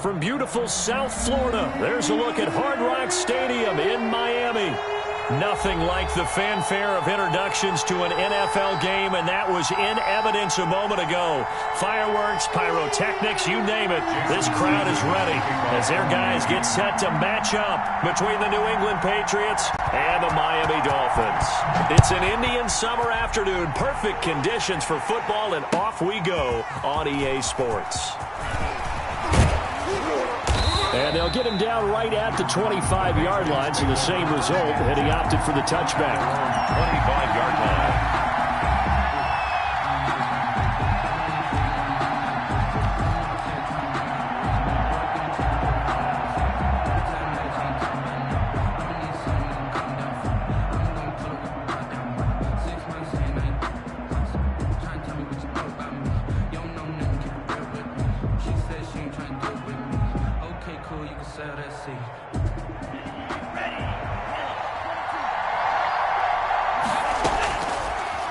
From beautiful South Florida, there's a look at Hard Rock Stadium in Miami. Nothing like the fanfare of introductions to an NFL game, and that was in evidence a moment ago. Fireworks, pyrotechnics, you name it. This crowd is ready as their guys get set to match up between the New England Patriots and the Miami Dolphins. It's an Indian summer afternoon, perfect conditions for football, and off we go on EA Sports. And they'll get him down right at the 25-yard line, so the same result, and he opted for the touchback. 25-yard line.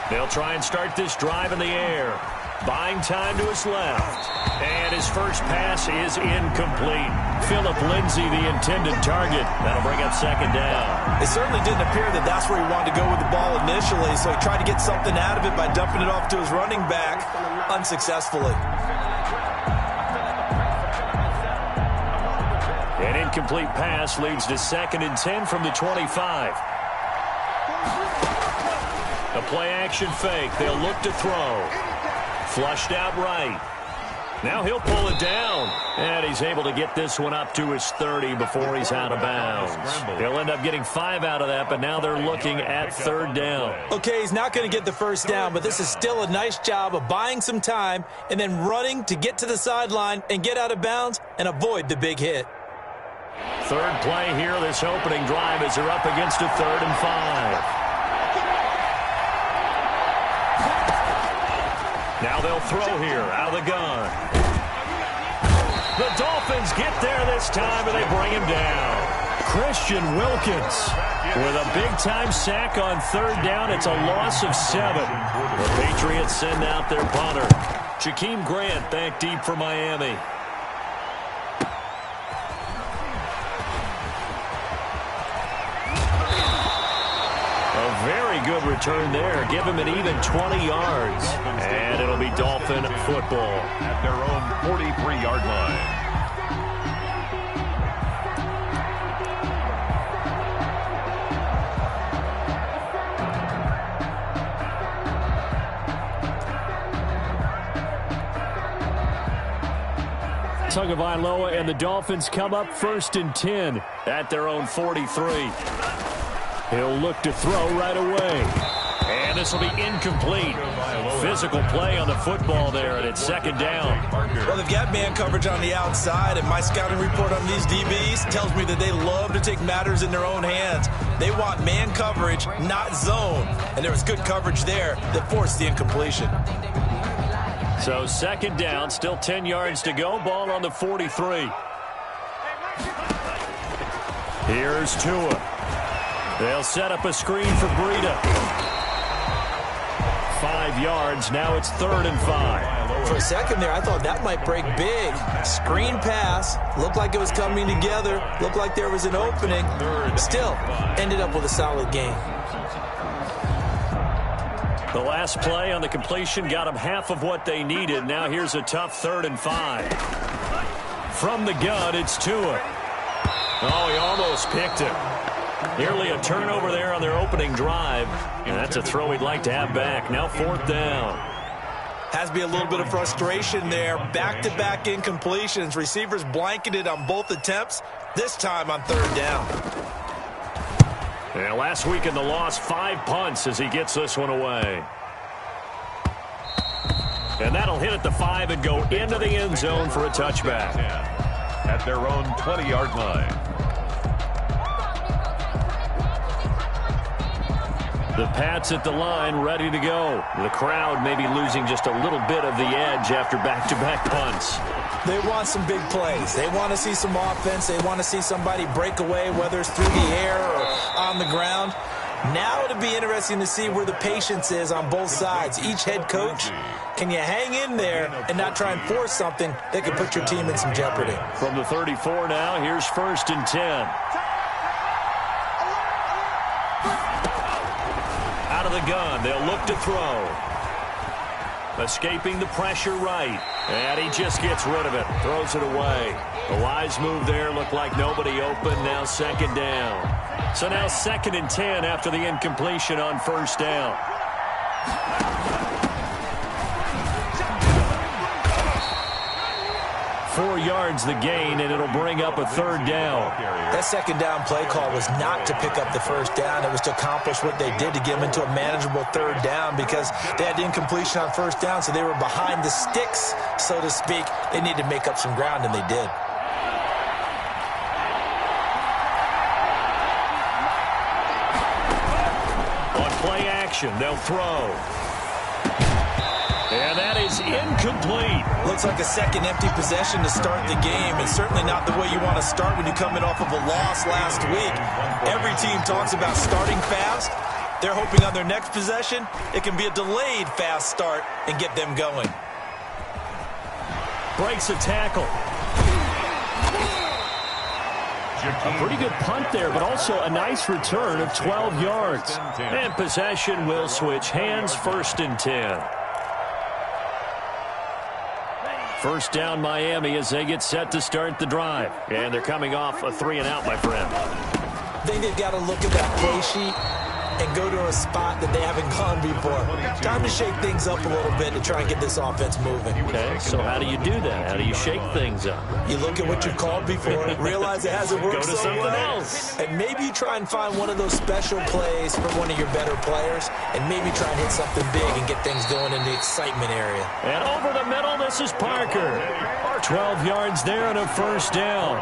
They'll try and start this drive in the air. Buying time to his left. And his first pass is incomplete. Philip Lindsay, the intended target. That'll bring up second down. It certainly didn't appear that that's where he wanted to go with the ball initially, so he tried to get something out of it by dumping it off to his running back unsuccessfully. An incomplete pass leads to 2nd and 10 from the 25. A play-action fake. They'll look to throw. Flushed out right. Now he'll pull it down. And he's able to get this one up to his 30 before he's out of bounds. He'll end up getting 5 out of that, but now they're looking at 3rd down. Okay, he's not going to get the first down, but this is still a nice job of buying some time and then running to get to the sideline and get out of bounds and avoid the big hit. Third play here, this opening drive, as they're up against a 3rd and 5. Now they'll throw here out of the gun. The Dolphins get there this time, and they bring him down. Christian Wilkins with a big-time sack on 3rd down. It's a loss of 7. The Patriots send out their punter. Jakeem Grant back deep for Miami. Very good return there. Give him an even 20 yards. And it'll be Dolphin football. At their own 43-yard line. Tagovailoa and the Dolphins come up 1st and 10 at their own 43. He'll look to throw right away. And this will be incomplete. Physical play on the football there, and it's 2nd down. Well, they've got man coverage on the outside, and my scouting report on these DBs tells me that they love to take matters in their own hands. They want man coverage, not zone. And there was good coverage there that forced the incompletion. So 2nd down, still 10 yards to go. Ball on the 43. Here's Tua. They'll set up a screen for Breida. 5 yards. Now it's 3rd and 5. For a second there, I thought that might break big. Screen pass. Looked like it was coming together. Looked like there was an opening. Still, ended up with a solid game. The last play on the completion got them half of what they needed. Now here's a tough 3rd and 5. From the gun, it's Tua. Oh, he almost picked it. Nearly a turnover there on their opening drive. And that's a throw he'd like to have back. Now 4th down. Has to be a little bit of frustration there. Back-to-back incompletions. Receivers blanketed on both attempts. This time on 3rd down. Yeah, last week in the loss, 5 punts as he gets this one away. And that'll hit at the 5 and go into the end zone for a touchback. At their own 20-yard line. The Pats at the line, ready to go. The crowd may be losing just a little bit of the edge after back-to-back punts. They want some big plays. They want to see some offense. They want to see somebody break away, whether it's through the air or on the ground. Now it'll be interesting to see where the patience is on both sides. Each head coach, can you hang in there and not try and force something that could put your team in some jeopardy? From the 34 now, here's 1st and 10. Out of the gun, they'll look to throw. Escaping the pressure right. And he just gets rid of it. Throws it away. The wise move there. Looked like nobody open. Now 2nd down. So now 2nd and 10 after the incompletion on 1st down. Four yards the gain, and it'll bring up a 3rd down. That 2nd down play call was not to pick up the 1st down. It was to accomplish what they did to get them into a manageable 3rd down because they had incompletion on 1st down, so they were behind the sticks, so to speak. They needed to make up some ground, and they did. On play action, they'll throw. And that is incomplete. Looks like a second empty possession to start the game, and certainly not the way you want to start when you're coming off of a loss last week. Every team talks about starting fast. They're hoping on their next possession, it can be a delayed fast start and get them going. Breaks a tackle. A pretty good punt there, but also a nice return of 12 yards. And possession will switch hands, 1st and 10. 1st down Miami as they get set to start the drive. And they're coming off a 3-and-out, my friend. I think they've got to look at that play sheet and go to a spot that they haven't gone before. Time to shake things up a little bit to try and get this offense moving. Okay, so how do you do that? How do you shake things up? You look at what you've called before, realize it hasn't worked Go to so something well, else. and maybe you try and find one of those special plays from one of your better players, and maybe try and hit something big and get things going in the excitement area. And over the middle, this is Parker. 12 yards there and a 1st down.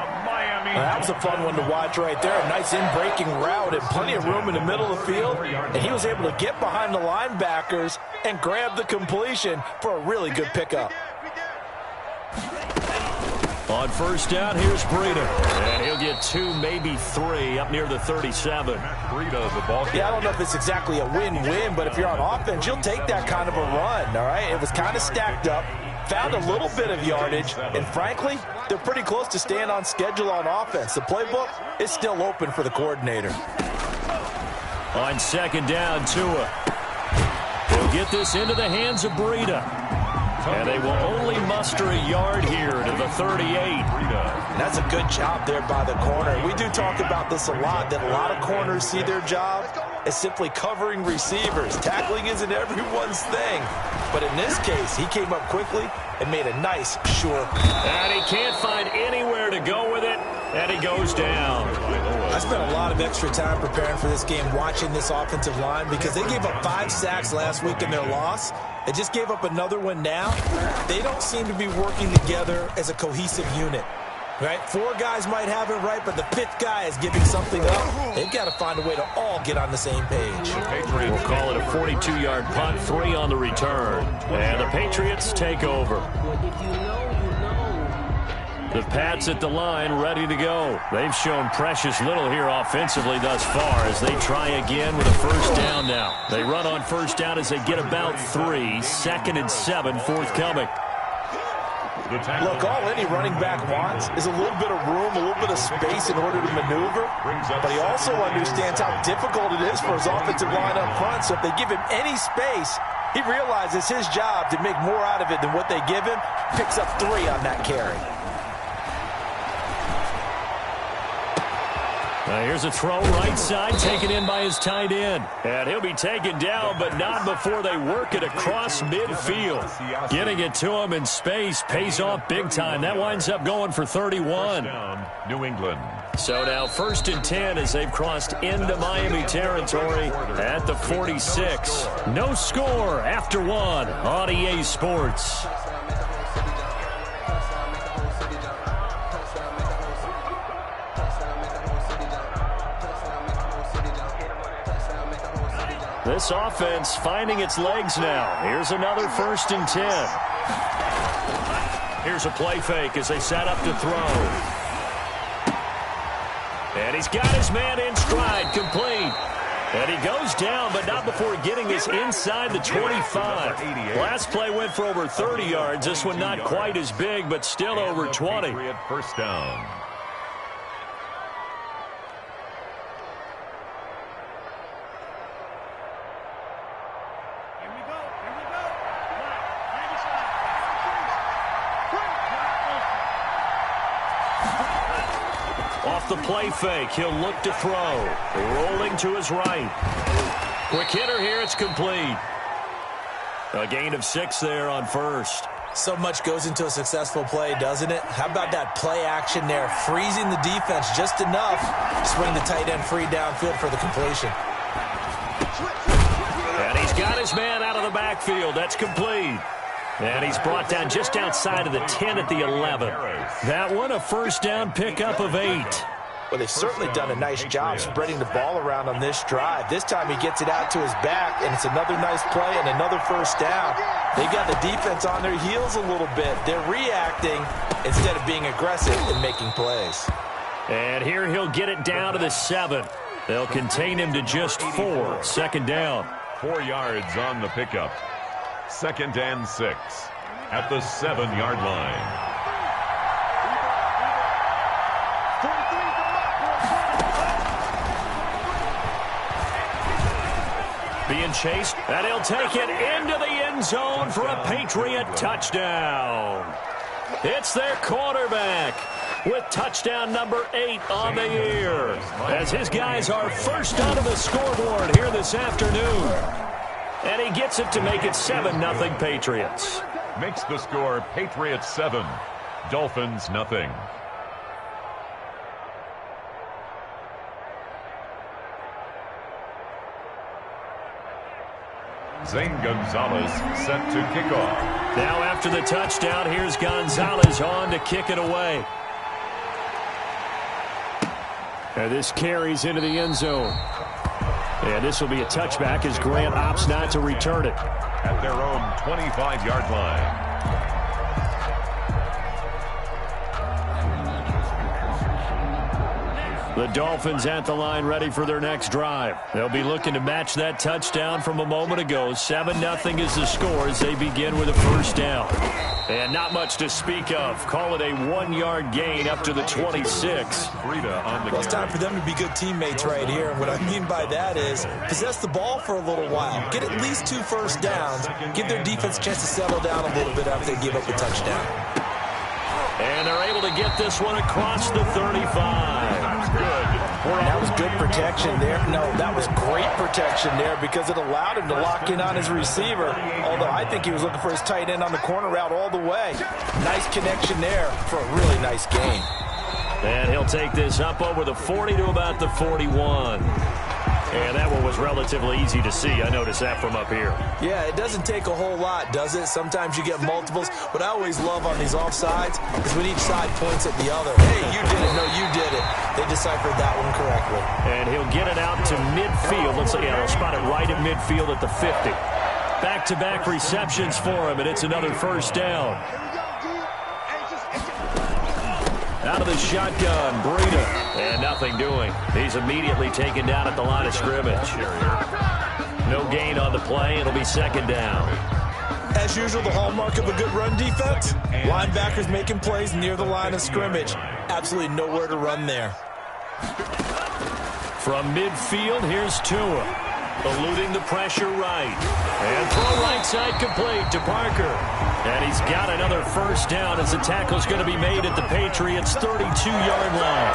That was a fun one to watch right there. A nice in-breaking route and plenty of room in the middle of the field. And he was able to get behind the linebackers and grab the completion for a really good pickup. On 1st down, here's Breida. And he'll get 2, maybe 3 up near the 37. Breida, the ball carrier. Yeah, I don't know if it's exactly a win-win, but if you're on offense, you'll take that kind of a run, all right? It was kind of stacked up. Found a little bit of yardage, and frankly, they're pretty close to staying on schedule on offense. The playbook is still open for the coordinator. On 2nd down, Tua. He'll get this into the hands of Breida. And they will only muster a yard here to the 38. And that's a good job there by the corner. We do talk about this a lot, that a lot of corners see their job as simply covering receivers. Tackling isn't everyone's thing. But in this case, he came up quickly and made a nice, sure. And he can't find anywhere to go with it, and he goes down. I spent a lot of extra time preparing for this game, watching this offensive line, because they gave up 5 sacks last week in their loss. They just gave up another one now. They don't seem to be working together as a cohesive unit. Right? 4 guys might have it right, but the 5th guy is giving something up. They've got to find a way to all get on the same page. We'll call it a 42-yard punt, 3 on the return. And the Patriots take over. The Pats at the line, ready to go. They've shown precious little here offensively thus far as they try again with a 1st down now. They run on 1st down as they get about 3. 2nd and 7 forthcoming. Look, all any running back wants is a little bit of room, a little bit of space in order to maneuver. But he also understands how difficult it is for his offensive line up front. So if they give him any space, he realizes his job to make more out of it than what they give him. Picks up 3 on that carry. Here's a throw right side, taken in by his tight end. And he'll be taken down, but not before they work it across midfield. Getting it to him in space pays off big time. That winds up going for 31. New England. So now 1st and 10 as they've crossed into Miami territory at the 46. No score after 1 on EA Sports. This offense finding its legs now. Here's another 1st and 10. Here's a play fake as they set up to throw. And he's got his man in stride, complete. And he goes down, but not before getting us inside the 25. Last play went for over 30 yards. This one not quite as big, but still over 20. First down. Off the play fake, he'll look to throw. Rolling to his right. Quick hitter here, it's complete. A gain of 6 there on first. So much goes into a successful play, doesn't it? How about that play action there? Freezing the defense just enough to swing the tight end free downfield for the completion. And he's got his man out of the backfield. That's complete. And he's brought down just outside of the 10 at the 11. That one a first down pickup of 8. Well, they've certainly done a nice job spreading the ball around on this drive. This time he gets it out to his back, and it's another nice play and another first down. They've got the defense on their heels a little bit. They're reacting instead of being aggressive and making plays. And here he'll get it down to the 7. They'll contain him to just 4. Second down. 4 yards on the pickup. 2nd and 6 at the 7-yard line. Being chased, and he'll take it into the end zone for a Patriot touchdown. It's their quarterback with touchdown number 8 on the year, as his guys are first onto the scoreboard here this afternoon. And he gets it to make it 7-0 Patriots. Makes the score Patriots 7, Dolphins nothing. Zane Gonzalez set to kick off. Now after the touchdown, here's Gonzalez on to kick it away. And this carries into the end zone. And this will be a touchback as Grant opts not to return it. At their own 25-yard line. The Dolphins at the line ready for their next drive. They'll be looking to match that touchdown from a moment ago. 7-0 is the score as they begin with a first down. And not much to speak of. Call it a 1-yard gain up to the 26. Well, it's time for them to be good teammates right here. And what I mean by that is possess the ball for a little while. Get at least 2 first downs. Give their defense a chance to settle down a little bit after they give up a touchdown. And they're able to get this one across the 35. That was good protection there. No, that was great protection there because it allowed him to lock in on his receiver. Although I think he was looking for his tight end on the corner route all the way. Nice connection there for a really nice gain. And he'll take this up over the 40 to about the 41. And that one was relatively easy to see. I noticed that from up here. Yeah, it doesn't take a whole lot, does it? Sometimes you get multiples. What I always love on these offsides is when each side points at the other. Hey, you did it. No, you did it. They deciphered that one correctly. And he'll get it out to midfield. Looks like he'll spot it right at midfield at the 50. Back-to-back receptions for him, and it's another first down. Out of the shotgun, Breida, and nothing doing. He's immediately taken down at the line of scrimmage. No gain on the play. It'll be second down. As usual, the hallmark of a good run defense, linebackers making plays near the line of scrimmage. Absolutely nowhere to run there. From midfield, here's Tua. Eluding the pressure right. And throw right side complete to Parker. And he's got another first down as the tackle's going to be made at the Patriots' 32-yard line.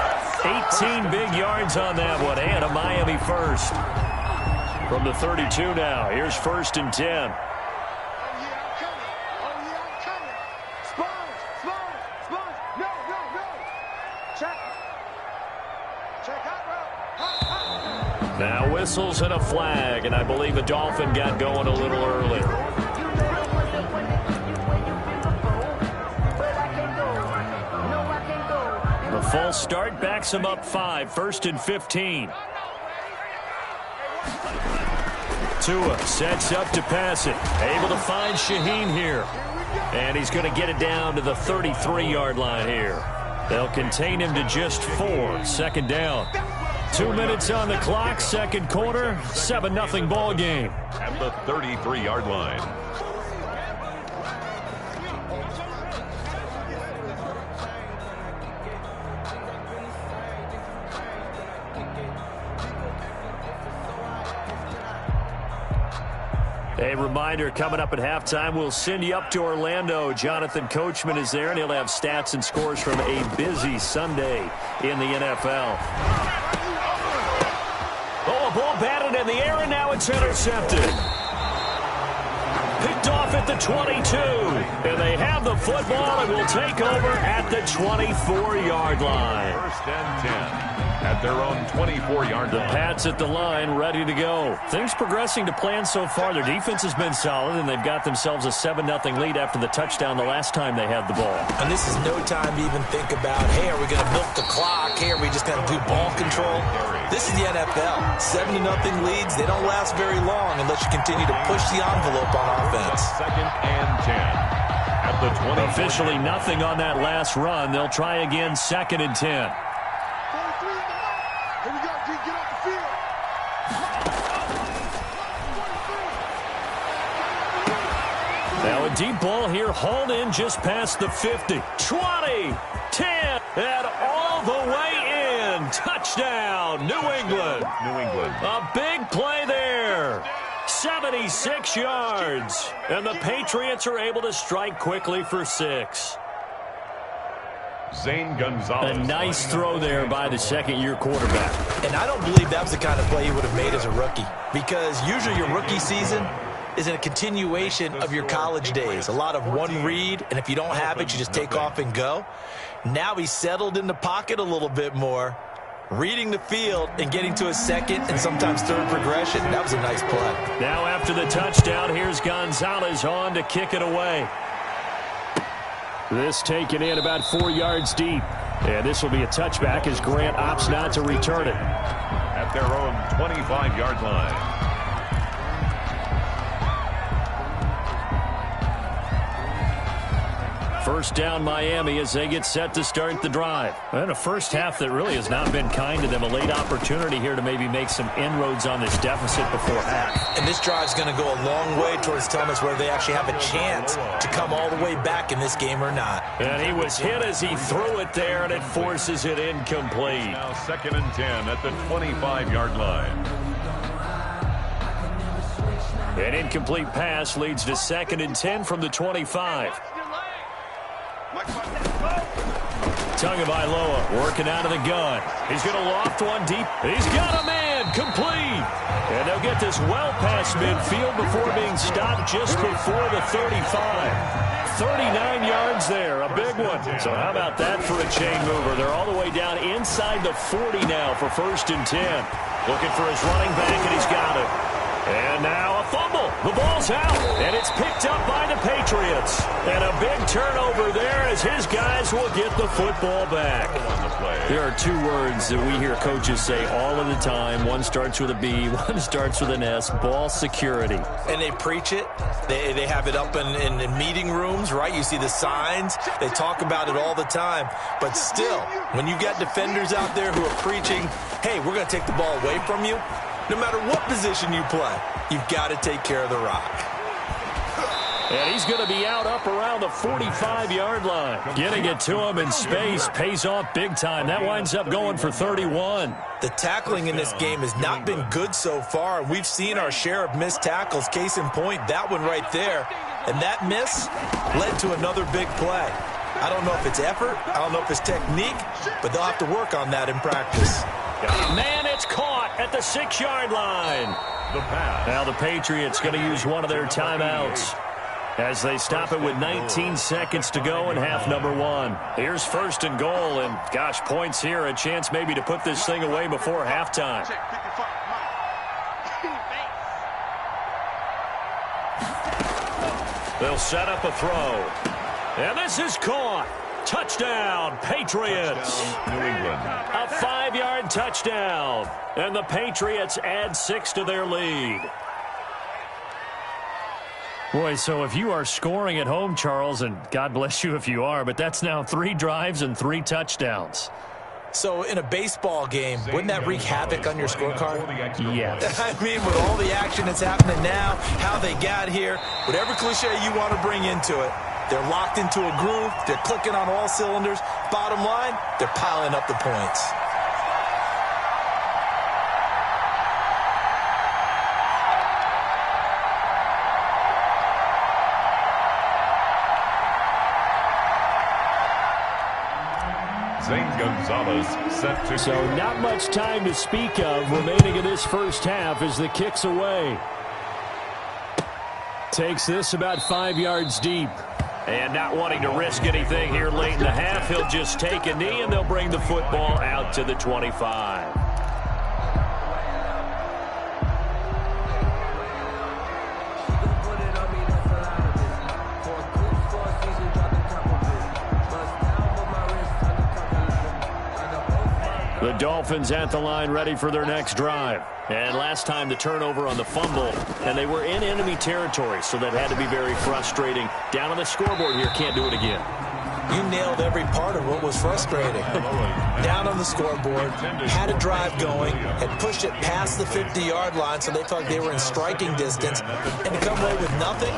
18 big yards on that one, and a Miami first. From the 32 now, here's 1st and 10. Now whistles and a flag, and I believe a Dolphin got going a little early. The full start backs him up 5, 1st and 15. Tua sets up to pass it. Able to find Shaheen here. And he's going to get it down to the 33-yard line here. They'll contain him to just 4, second down. 2 minutes on the clock, second quarter, 7-0 ball game. At the 33-yard line. A reminder, coming up at halftime, we'll send you up to Orlando. Jonathan Coachman is there, and he'll have stats and scores from a busy Sunday in the NFL. Oh, a ball batted in the air, and now it's intercepted. Picked off at the 22. And they have the football and will take over at the 24-yard line. First and 10. At their own 24-yard line. The Pats at the line, ready to go. Things progressing to plan so far. Their defense has been solid, and they've got themselves a 7-0 lead after the touchdown the last time they had the ball. And this is no time to even think about, hey, are we going to milk the clock? Hey, are we just going to do ball control? This is the NFL. 7-0 leads, they don't last very long unless you continue to push the envelope on offense. Second and 10. At the 20. Officially nothing on that last run. They'll try again, second and 10. Now a deep ball here, hauled in just past the 50. 20, 10, and all the way in. Touchdown, New England. New England. A big play there. 76 yards. And the Patriots are able to strike quickly for 6. Zane Gonzalez. A nice throw there by the second-year quarterback. And I don't believe that was the kind of play he would have made as a rookie, because usually your rookie season is in a continuation of your college days. A lot of one read, and if you don't have it, you just take off and go. Now he's settled in the pocket a little bit more, reading the field and getting to a second and sometimes third progression. That was a nice play. Now after the touchdown, here's Gonzalez on to kick it away. This taken in about 4 yards deep. And this will be a touchback as Grant opts not to return it. At their own 25-yard line. First down Miami as they get set to start the drive. And a first half that really has not been kind to them. A late opportunity here to maybe make some inroads on this deficit before half. And this drive's going to go a long way towards telling us whether they actually have a chance to come all the way back in this game or not. And he was hit as he threw it there, and it forces it incomplete. Now second and 10 at the 25-yard line. An incomplete pass leads to second and 10 from the 25. Tagovailoa working out of the gun. He's going to loft one deep. He's got a man complete. And they'll get this well past midfield before being stopped just before the 35. 39 yards there, a big one. So how about that for a chain mover? They're all the way down inside the 40 now for first and 10. Looking for his running back, and he's got it. And now a fumble. The ball's out, and it's picked up by the Patriots. And a big turnover there as his guys will get the football back. There are two words that we hear coaches say all of the time. One starts with a B, one starts with an S, ball security. And they preach it. They have it up in meeting rooms, right? You see the signs. They talk about it all the time. But still, when you got defenders out there who are preaching, hey, we're going to take the ball away from you, no matter what position you play, you've got to take care of the rock. And he's going to be out up around the 45-yard line. Getting it to him in space pays off big time. That winds up going for 31. The tackling in this game has not been good so far. We've seen our share of missed tackles. Case in point, that one right there. And that miss led to another big play. I don't know if it's effort. I don't know if it's technique. But they'll have to work on that in practice. Man, it's caught at the 6-yard line. The pass. Now the Patriots going to use one of their timeouts as they stop it with 19 seconds to go in half number 1. Here's first and goal, and gosh, points here, a chance maybe to put this thing away before halftime. They'll set up a throw. And this is caught. Touchdown, Patriots. New England. A 5-yard touchdown. And the Patriots add 6 to their lead. Boy, so if you are scoring at home, Charles, and God bless you if you are, but that's now 3 drives and 3 touchdowns. So in a baseball game, wouldn't that wreak havoc on your scorecard? Yes. I mean, with all the action that's happening now, how they got here, whatever cliche you want to bring into it, they're locked into a groove, they're clicking on all cylinders. Bottom line, they're piling up the points. Gonzalez set to So not much time to speak of remaining in this first half as the kick's away. Takes this about 5 yards deep. And not wanting to risk anything here late in the half, he'll just take a knee and they'll bring the football out to the 25. The Dolphins at the line ready for their next drive. And last time the turnover on the fumble, and they were in enemy territory, so that had to be very frustrating. Down on the scoreboard here, can't do it again. You nailed every part of what was frustrating. Down on the scoreboard, had a drive going, had pushed it past the 50-yard line, so they thought they were in striking distance, and to come away with nothing,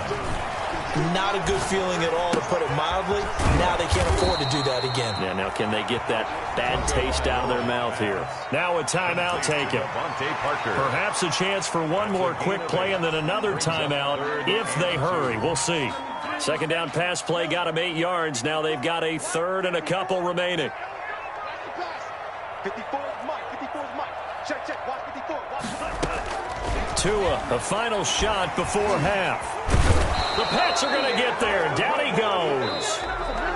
not a good feeling at all, to put it mildly. Now they can't afford to do that again. Yeah, now can they get that bad taste out of their mouth here? Now a timeout taken. Perhaps a chance for one more quick play and then another timeout if they hurry. We'll see. Second down pass play got them 8 yards. Now they've got a third and a couple remaining. 54 is Mike. 54 is Mike. Check. Watch 54. Watch. Tua, a final shot before half. The Pats are going to get there. Down he goes.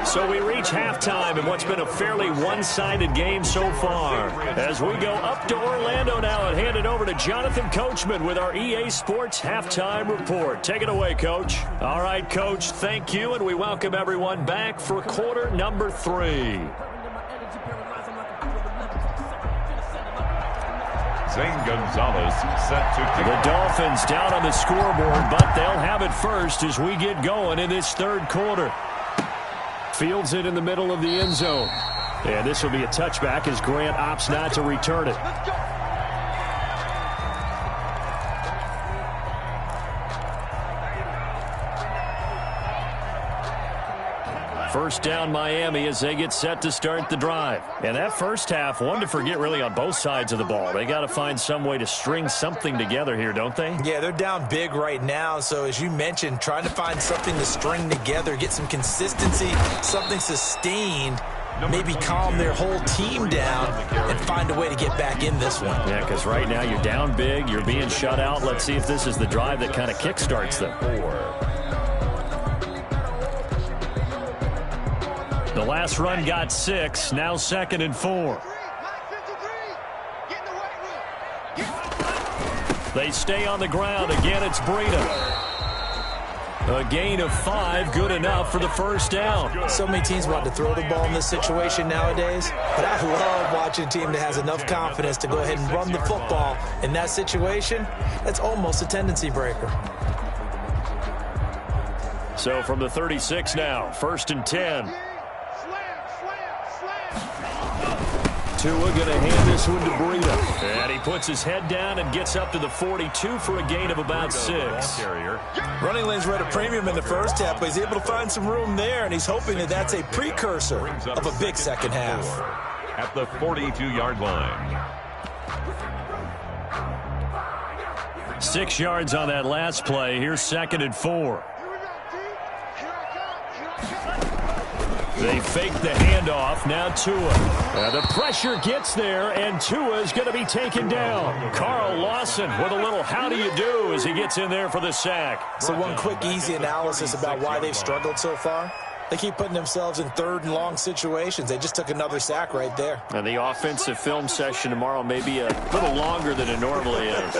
So we reach halftime in what's been a fairly one-sided game so far. As we go up to Orlando now and hand it over to Jonathan Coachman with our EA Sports Halftime Report. Take it away, Coach. All right, Coach, thank you, and we welcome everyone back for quarter number 3. Gonzalez set to kick. The Dolphins down on the scoreboard, but they'll have it first as we get going in this third quarter. Fields it in the middle of the end zone. And this will be a touchback as Grant opts not to return it. First down Miami as they get set to start the drive. And that first half, one to forget really on both sides of the ball. They got to find some way to string something together here, don't they? Yeah, they're down big right now. So as you mentioned, trying to find something to string together, get some consistency, something sustained, maybe calm their whole team down and find a way to get back in this one. Yeah, because right now you're down big, you're being shut out. Let's see if this is the drive that kind of kickstarts them. The last run got 6, now 2nd and 4. They stay on the ground. Again, it's Breida. A gain of 5, good enough for the first down. So many teams want to throw the ball in this situation nowadays, but I love watching a team that has enough confidence to go ahead and run the football. In that situation, that's almost a tendency breaker. So from the 36 now, 1st and 10. Tua going to hand this one to Breida. And he puts his head down and gets up to the 42 for a gain of about 6. Running lanes were at a premium in the first half, but he's able to find some room there, and he's hoping that that's a precursor of a big second half. At the 42-yard line. 6 yards on that last play. Here's 2nd and 4. They fake the handoff. Now Tua. The pressure gets there, and Tua is going to be taken down. Carl Lawson with a little how do you do as he gets in there for the sack. So one quick, easy analysis about why they've struggled so far. They keep putting themselves in 3rd and long situations. They just took another sack right there. And the offensive film session tomorrow may be a little longer than it normally is.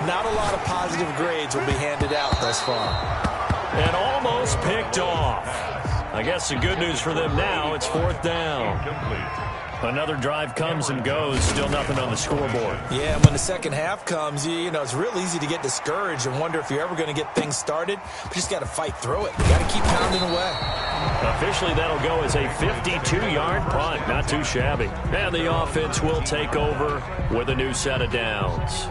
Not a lot of positive grades will be handed out thus far. And almost picked off. I guess the good news for them now, it's 4th down. Another drive comes and goes. Still nothing on the scoreboard. Yeah, when the second half comes, you know, it's real easy to get discouraged and wonder if you're ever going to get things started. You just got to fight through it. You got to keep pounding away. Officially, that'll go as a 52-yard punt. Not too shabby. And the offense will take over with a new set of downs.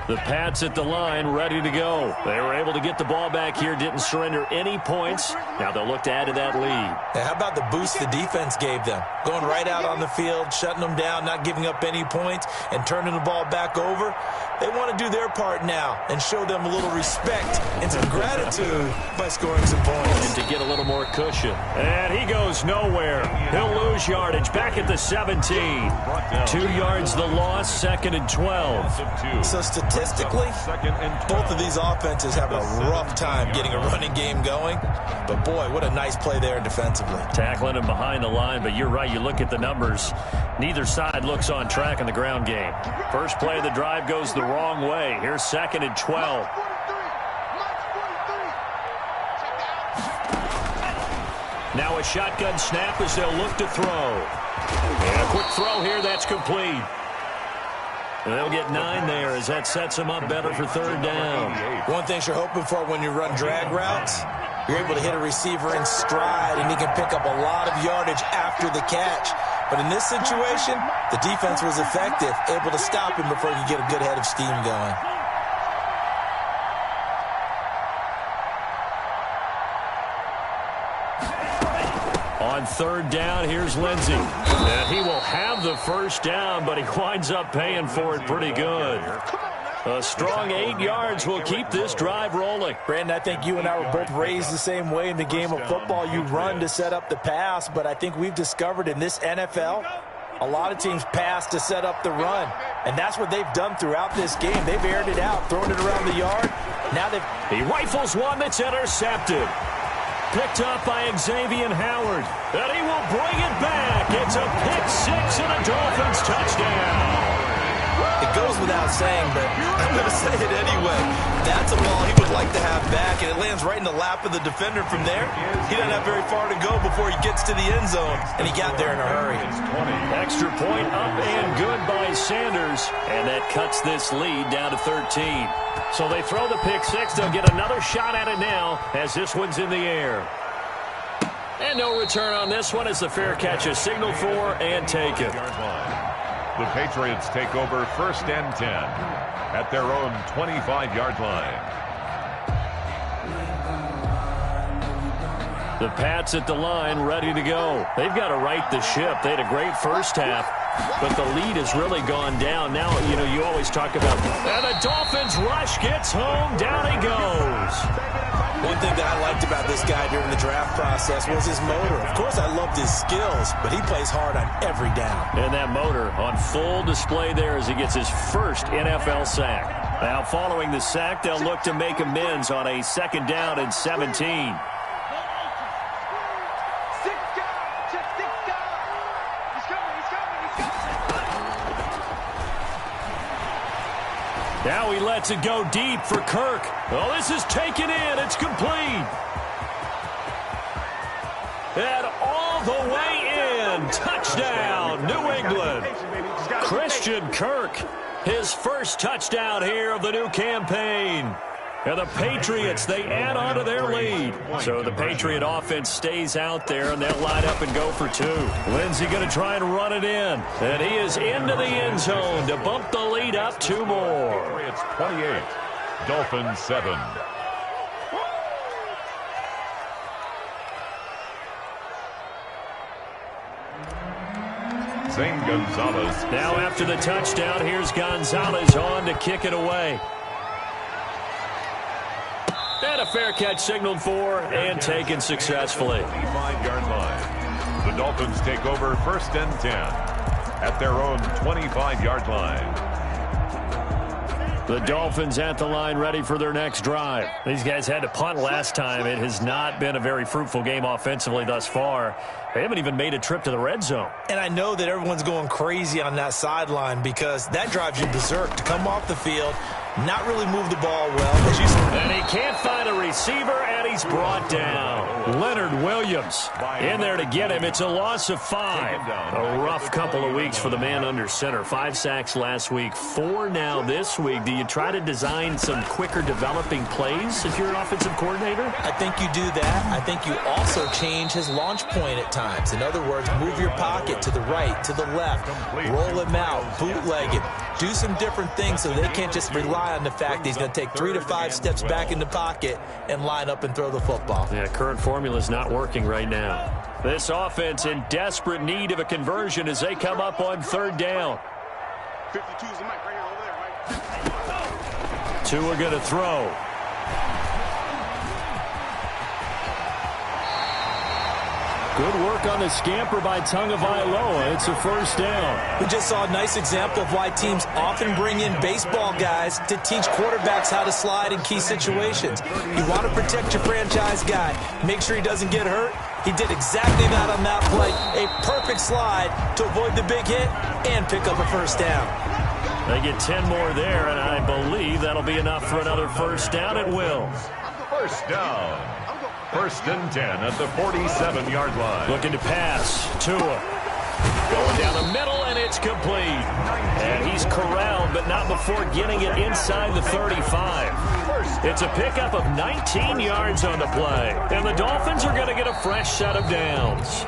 The Pats at the line, ready to go. They were able to get the ball back here, didn't surrender any points. Now they'll look to add to that lead. Now, how about the boost the defense gave them? Going right out on the field, shutting them down, not giving up any points, and turning the ball back over. They want to do their part now and show them a little respect and some gratitude by scoring some points. And to get a little more cushion. And he goes nowhere. He'll lose yardage back at the 17. 2 yards the loss, 2nd and 12. So statistically, both of these offenses have a rough time getting a running game going. But, boy, what a nice play there defensively. Tackling him behind the line, but you're right. You look at the numbers. Neither side looks on track in the ground game. First play of the drive goes the wrong way. Here's 2nd and 12. Now a shotgun snap as they'll look to throw. And a quick throw here. That's complete. And they'll get 9 there as that sets them up better for 3rd down. One thing you're hoping for when you run drag routes, you're able to hit a receiver in stride, and he can pick up a lot of yardage after the catch. But in this situation, the defense was effective, able to stop him before he could get a good head of steam going. On 3rd down, here's Lindsey. And he will have the first down, but he winds up paying for it pretty good. A strong 8 yards will keep this drive rolling. Brandon, I think you and I were both raised the same way in the game of football. You run to set up the pass, but I think we've discovered in this NFL, a lot of teams pass to set up the run. And that's what they've done throughout this game. They've aired it out, thrown it around the yard. Now he rifles one that's intercepted. Picked up by Xavier Howard. And he will bring it back. It's a pick 6 and a Dolphins touchdown. It goes without saying, but I'm going to say it anyway. That's a ball he would like to have back, and it lands right in the lap of the defender from there. He doesn't have very far to go before he gets to the end zone, and he got there in a hurry. Extra point up and good by Sanders, and that cuts this lead down to 13. So they throw the pick 6. They'll get another shot at it now as this one's in the air. And no return on this one as the fair catch is signaled for and taken. The Patriots take over 1st and 10 at their own 25-yard line. The Pats at the line, ready to go. They've got to right the ship. They had a great first half, but the lead has really gone down. Now, you know, you always talk about, and the Dolphins rush gets home. Down he goes. One thing that I liked about this guy during the draft process was his motor. Of course, I loved his skills, but he plays hard on every down. And that motor on full display there as he gets his first NFL sack. Now, following the sack, they'll look to make amends on a 2nd down and 17. Now he lets it go deep for Kirk. Oh, this is taken in. It's complete. And all the way in. Touchdown, New England. Christian Kirk, his first touchdown here of the new campaign. And the Patriots, they add on to their lead. So the Patriot offense stays out there, and they'll line up and go for 2. Lindsey going to try and run it in. And he is into the end zone to bump the lead up 2 more. Patriots 28, Dolphins 7. Zane Gonzalez. Now after the touchdown, here's Gonzalez on to kick it away. And a fair catch signaled for and taken successfully. 25-yard line. The Dolphins take over 1st and 10 at their own 25-yard line. The Dolphins at the line ready for their next drive. These guys had to punt last time. It has not been a very fruitful game offensively thus far. They haven't even made a trip to the red zone. And I know that everyone's going crazy on that sideline because that drives you berserk to come off the field, not really move the ball well. And he can't find a receiver, and he's brought down. Leonard Williams in there to get him. It's a loss of 5. A rough couple of weeks for the man under center. 5 sacks last week, 4 now this week. Do you try to design some quicker developing plays if you're an offensive coordinator? I think you do that. I think you also change his launch point at times. In other words, move your pocket to the right, to the left, roll him out, bootleg him. Do some different things so they can't just rely on the fact that he's going to take 3 to 5 steps back in the pocket and line up and throw the football. Yeah, current formula is not working right now. This offense in desperate need of a conversion as they come up on 3rd down. 52's the mic right here over there, right? 2 are going to throw. Good work on the scamper by Tagovailoa. It's a 1st down. We just saw a nice example of why teams often bring in baseball guys to teach quarterbacks how to slide in key situations. You want to protect your franchise guy. Make sure he doesn't get hurt. He did exactly that on that play. A perfect slide to avoid the big hit and pick up a 1st down. They get 10 more there, and I believe that'll be enough for another 1st down. It will. 1st down. 1st and 10 at the 47-yard line. Looking to pass. Tua. Going down the middle, and it's complete. And he's corralled, but not before getting it inside the 35. It's a pickup of 19 yards on the play. And the Dolphins are going to get a fresh set of downs.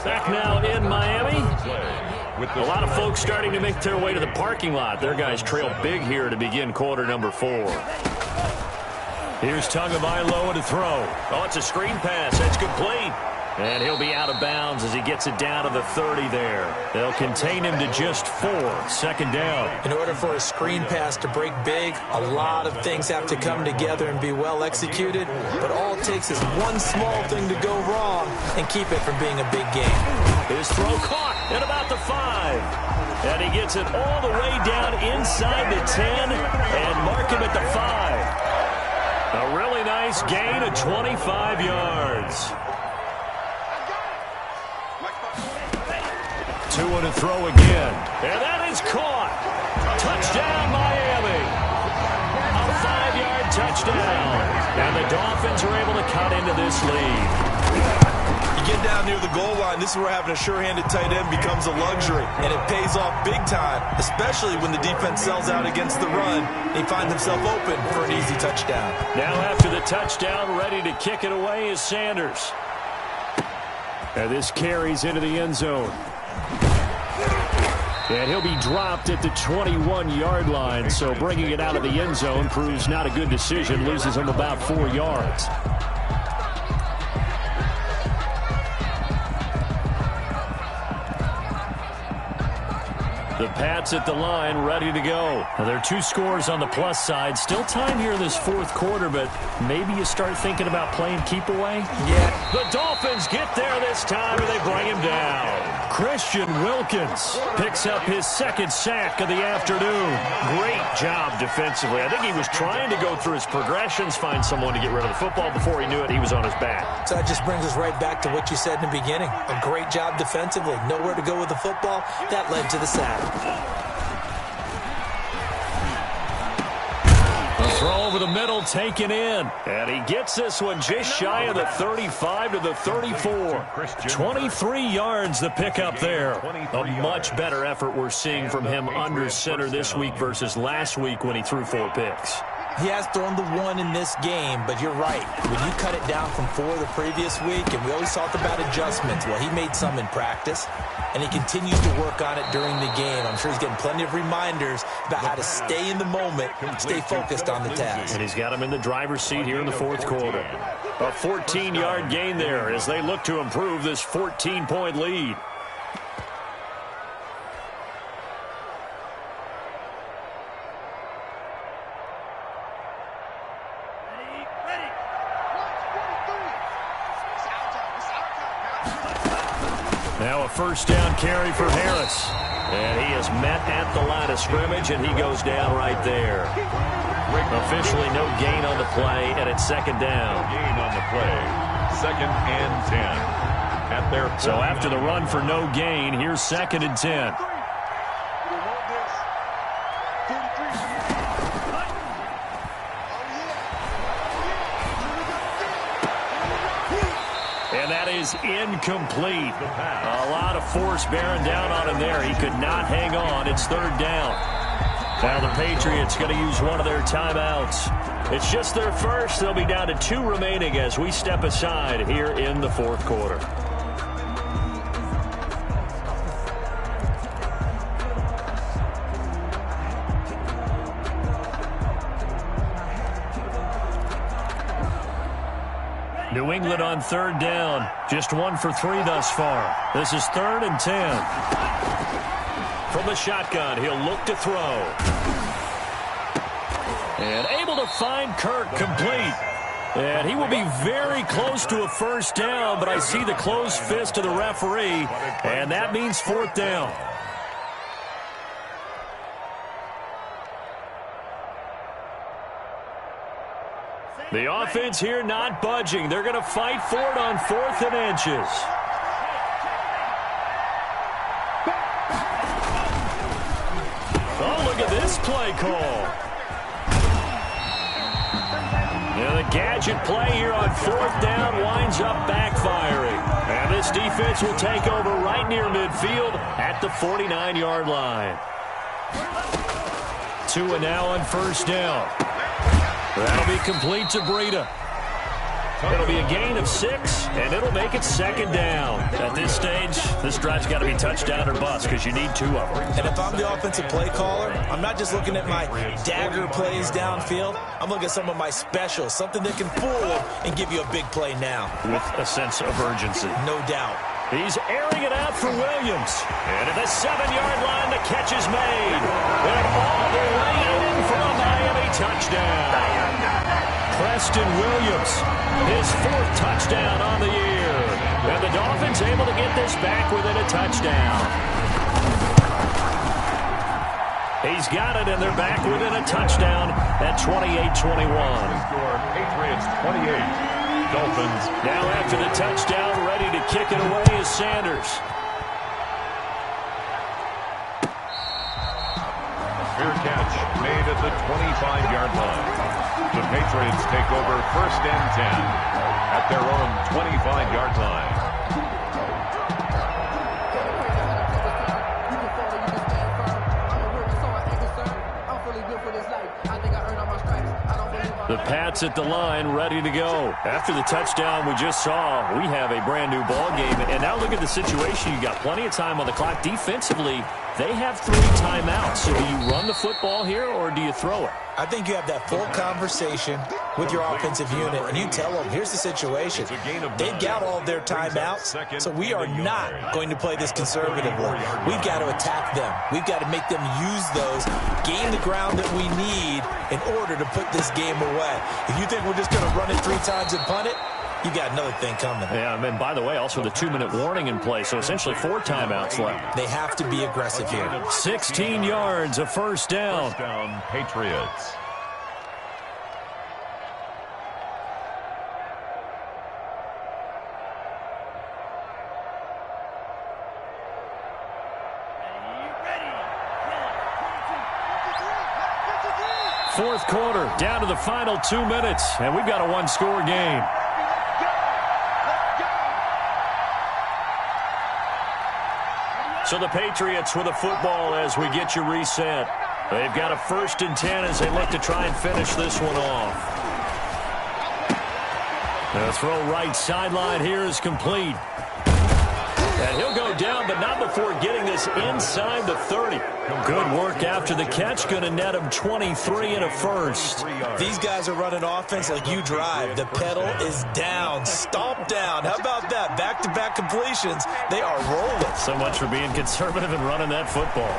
Back now in Miami. A lot of folks starting to make their way to the parking lot. Their guys trail big here to begin quarter number 4. Here's Tagovailoa to throw. Oh, it's a screen pass. That's complete. And he'll be out of bounds as he gets it down to the 30 there. They'll contain him to just 4. 2nd down. In order for a screen pass to break big, a lot of things have to come together and be well executed. But all it takes is one small thing to go wrong and keep it from being a big game. His throw caught at about the 5. And he gets it all the way down inside the 10 and mark him at the 5. A really nice gain of 25 yards. Tua to throw again. And that is caught. Touchdown, Miami. A 5-yard touchdown. And the Dolphins are able to cut into this lead. You get down near the goal line, this is where having a sure-handed tight end becomes a luxury. And it pays off big time, especially when the defense sells out against the run. He finds himself open for an easy touchdown. Now after the touchdown, ready to kick it away is Sanders. And this carries into the end zone. And he'll be dropped at the 21-yard line, so bringing it out of the end zone proves not a good decision. Loses him about 4 yards. The Pats at the line, ready to go. Now, there are 2 scores on the plus side. Still time here in this 4th quarter, but maybe you start thinking about playing keep away? Yeah. The Dolphins get there this time, and they bring him down. Christian Wilkins picks up his 2nd sack of the afternoon. Great job defensively. I think he was trying to go through his progressions, find someone to get rid of the football. Before he knew it, he was on his back. So that just brings us right back to what you said in the beginning. A great job defensively. Nowhere to go with the football. That led to the sack. A throw over the middle, taken in. And he gets this one just shy of the 35 to the 34. 23 yards the pickup there. A much better effort we're seeing from him under center this week versus last week when he threw 4 picks. He has thrown the 1 in this game, but you're right. When you cut it down from 4 the previous week, and we always talked about adjustments, well, he made some in practice, and he continues to work on it during the game. I'm sure he's getting plenty of reminders about how to stay in the moment, stay focused on the task. And he's got him in the driver's seat here in the 4th quarter. A 14-yard gain there as they look to improve this 14-point lead. Now a 1st down carry for Harris. And he is met at the line of scrimmage, and he goes down right there. Officially no gain on the play, and it's 2nd down. Gain on the play. 2nd and 10. At their so after the run for no gain, here's 2nd and 10. And that is incomplete. A lot of force bearing down on him there. He could not hang on. It's third down. Now the Patriots going to use one of their timeouts. It's just their first. They'll be down to 2 remaining as we step aside here in the fourth quarter. New England on third down. Just 1 for 3 thus far. This is 3rd and 10. From the shotgun, he'll look to throw. And able to find Kirk complete. And he will be very close to a first down, but I see the closed fist of the referee, and that means 4th down. The offense here not budging. They're going to fight for it on 4th and inches. Oh, look at this play call. And the gadget play here on 4th down winds up backfiring. And this defense will take over right near midfield at the 49-yard line. 2 and now on first down. That'll be complete to Breida. It'll be a gain of 6, and it'll make it 2nd down. At this stage, this drive's got to be touchdown or bust because you need 2 of them. And if I'm the offensive play caller, I'm not just looking at my dagger plays downfield. I'm looking at some of my specials, something that can fool them and give you a big play now. With a sense of urgency. No doubt. He's airing it out for Williams. And at the 7-yard line, the catch is made. And all the way in for a Miami touchdown. Preston Williams, his 4th touchdown on the year. And the Dolphins able to get this back within a touchdown. He's got it, and they're back within a touchdown at 28-21. Patriots 28. Dolphins. Now after the touchdown, ready to kick it away is Sanders. Fair catch made at the 25-yard line. The Patriots take over 1st and 10 at their own 25-yard line. The Pats at the line, ready to go. After the touchdown we just saw, we have a brand new ball game. And now look at the situation. You got plenty of time on the clock. Defensively, they have 3 timeouts. So do you run the football here or do you throw it? I think you have that full conversation with your offensive unit, and you tell them, here's the situation. They've got all of their timeouts, so we are not going to play this conservatively. We've got to attack them. We've got to make them use those, gain the ground that we need in order to put this game away. If you think we're just going to run it 3 times and punt it, you got another thing coming. Yeah, and by the way, also the 2-minute warning in play, so essentially 4 timeouts left. They have to be aggressive here. 16 yards, a first down. First down, Patriots. Fourth quarter, down to the final 2 minutes, and we've got a 1-score game. So the Patriots with the football as we get you reset. They've got a 1st and 10 as they look to try and finish this one off. The throw right sideline here is complete. And he'll go down, but not before getting this inside the 30. Good work after the catch. Going to net him 23 and a first. These guys are running offense like you drive. The pedal is down. Stomp down. How about that? Back-to-back completions. They are rolling. So much for being conservative and running that football.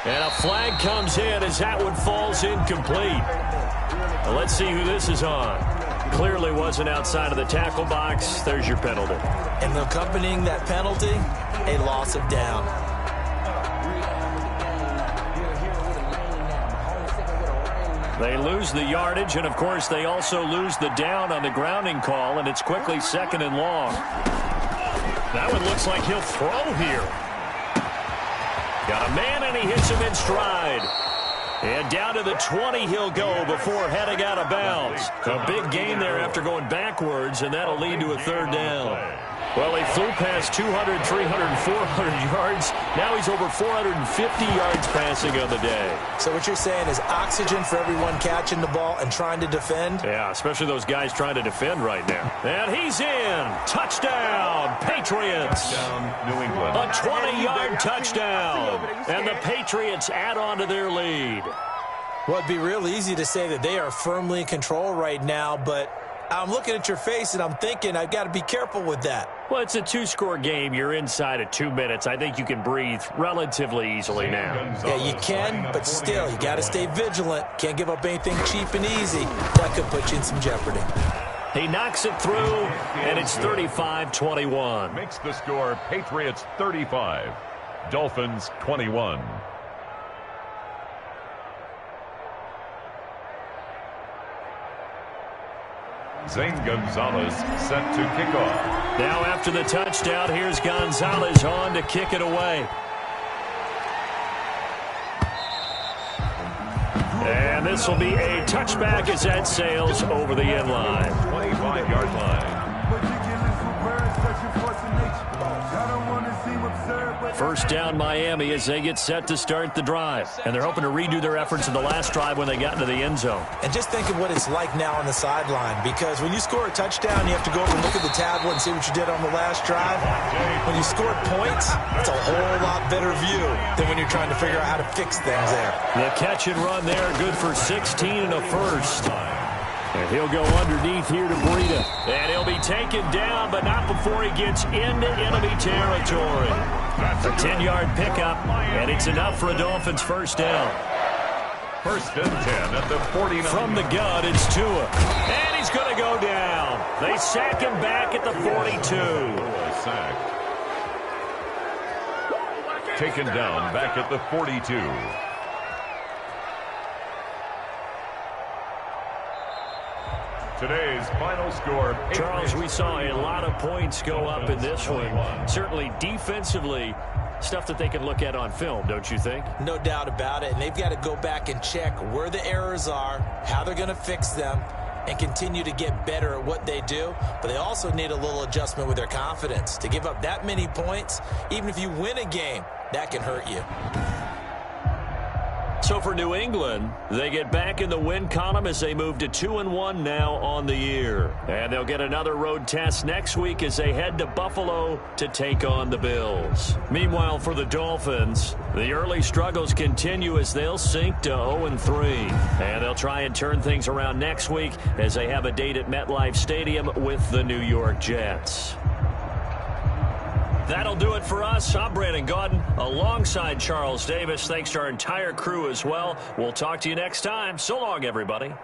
And a flag comes in as that one falls incomplete. Well, let's see who this is on. Clearly wasn't outside of the tackle box. There's your penalty. And accompanying that penalty, a loss of down. They lose the yardage, and of course they also lose the down on the grounding call, and it's quickly 2nd and long. That one looks like he'll throw here. Got a man, and he hits him in stride. And down to the 20 he'll go before heading out of bounds. A big gain there after going backwards, and that'll lead to a third down. Well, he flew past 200, 300, 400 yards. Now he's over 450 yards passing on the day. So what you're saying is oxygen for everyone catching the ball and trying to defend? Yeah, especially those guys trying to defend right now. And he's in. Touchdown, Patriots. Touchdown, New England. A 20-yard touchdown. And the Patriots add on to their lead. Well, it'd be real easy to say that they are firmly in control right now, but I'm looking at your face and I'm thinking I've got to be careful with that. Well, it's a two-score game. You're inside of 2 minutes. I think you can breathe relatively easily now. Yeah, you can, but still, you got to stay vigilant. Can't give up anything cheap and easy. That could put you in some jeopardy. He knocks it through, and it's 35-21. Makes the score Patriots 35, Dolphins 21. Zane Gonzalez set to kick off. Now after the touchdown, here's Gonzalez on to kick it away. And this will be a touchback as that sails over the end line. 25-yard line. First down Miami as they get set to start the drive. And they're hoping to redo their efforts in the last drive when they got into the end zone. And just think of what it's like now on the sideline, because when you score a touchdown, you have to go over and look at the tablet and see what you did on the last drive. When you score points, it's a whole lot better view than when you're trying to figure out how to fix things there. The catch and run there, good for 16 and a first. And he'll go underneath here to Breida. And he'll be taken down, but not before he gets into enemy territory. A 10-yard pickup, and it's enough for a Dolphins first down. First and 10 at the 49. From the gun, it's Tua. And he's going to go down. They sack him back at the 42. Sacked. Taken down back at the 42. Today's final score. Charles, we saw a lot of points go up in this one. Certainly defensively, stuff that they can look at on film, don't you think? No doubt about it. And they've got to go back and check where the errors are, how they're going to fix them, and continue to get better at what they do. But they also need a little adjustment with their confidence. To give up that many points, even if you win a game, that can hurt you. So for New England, they get back in the win column as they move to 2-1 now on the year. And they'll get another road test next week as they head to Buffalo to take on the Bills. Meanwhile, for the Dolphins, the early struggles continue as they'll sink to 0-3. And they'll try and turn things around next week as they have a date at MetLife Stadium with the New York Jets. That'll do it for us. I'm Brandon Gaudin alongside Charles Davis. Thanks to our entire crew as well. We'll talk to you next time. So long, everybody.